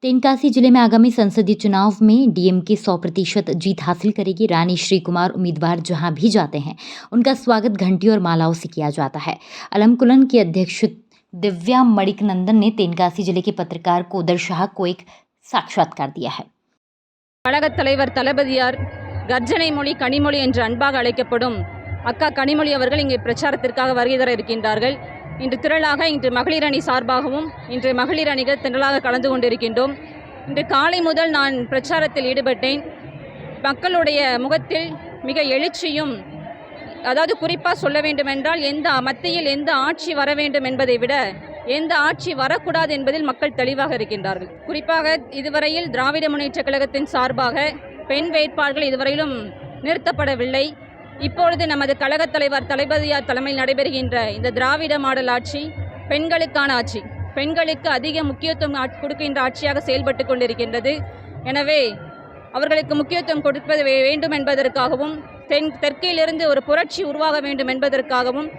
तेनकासी जिले में आगामी संसदीय चुनाव में डीएमके 100% जीत हासिल करेगी। रानी श्री कुमार उम्मीदवार जहां भी जाते हैं उनका स्वागत घंटी और मालाओं से किया जाता है। अलमकुलन की अध्यक्ष दिव्या मणिकनंदन ने तेनकासी जिले के पत्रकार कोदर शाह को एक साक्षात्कार दिया है। கழகத் தலைவர் தளபதியார் கர்ஜனை மொழி கனிமொழி என்று அன்பாக அழைக்கப்படும் அக்கா கனிமொழி அவர்கள் இங்கே பிரச்சாரத்திற்காக வருகை தர இருக்கின்றார்கள். இன்று திரளாக மகளிர் அணி சார்பாகவும் இன்று மகளிர் அணிகள் திரளாக கலந்து கொண்டிருக்கின்றோம். இன்று காலை முதல் நான் பிரச்சாரத்தில் ஈடுபட்டேன். மக்களுடைய முகத்தில் மிக எழுச்சியும், அதாவது குறிப்பாக சொல்ல வேண்டுமென்றால் மத்தியில் எந்த ஆட்சி வர வேண்டும் என்பதை விட எந்த ஆட்சி வரக்கூடாது என்பதில் மக்கள் தெளிவாக இருக்கின்றார்கள். குறிப்பாக இதுவரையில் திராவிட முன்னேற்றக் கழகத்தின் சார்பாக பெண் வேட்பாளர்கள் இதுவரையிலும் நிறுத்தப்படவில்லை. இப்பொழுது நமது கழகத் தலைவர் தளபதியார் தலைமையில் நடைபெறுகின்ற இந்த திராவிட மாடல் ஆட்சி பெண்களுக்கான ஆட்சி, பெண்களுக்கு அதிக முக்கியத்துவம் கொடுக்கின்ற ஆட்சியாக செயல்பட்டு கொண்டிருக்கின்றது. எனவே அவர்களுக்கு முக்கியத்துவம் கொடுப்பது வேண்டும் என்பதற்காகவும் தெற்கிலிருந்து ஒரு புரட்சி உருவாக வேண்டும் என்பதற்காகவும்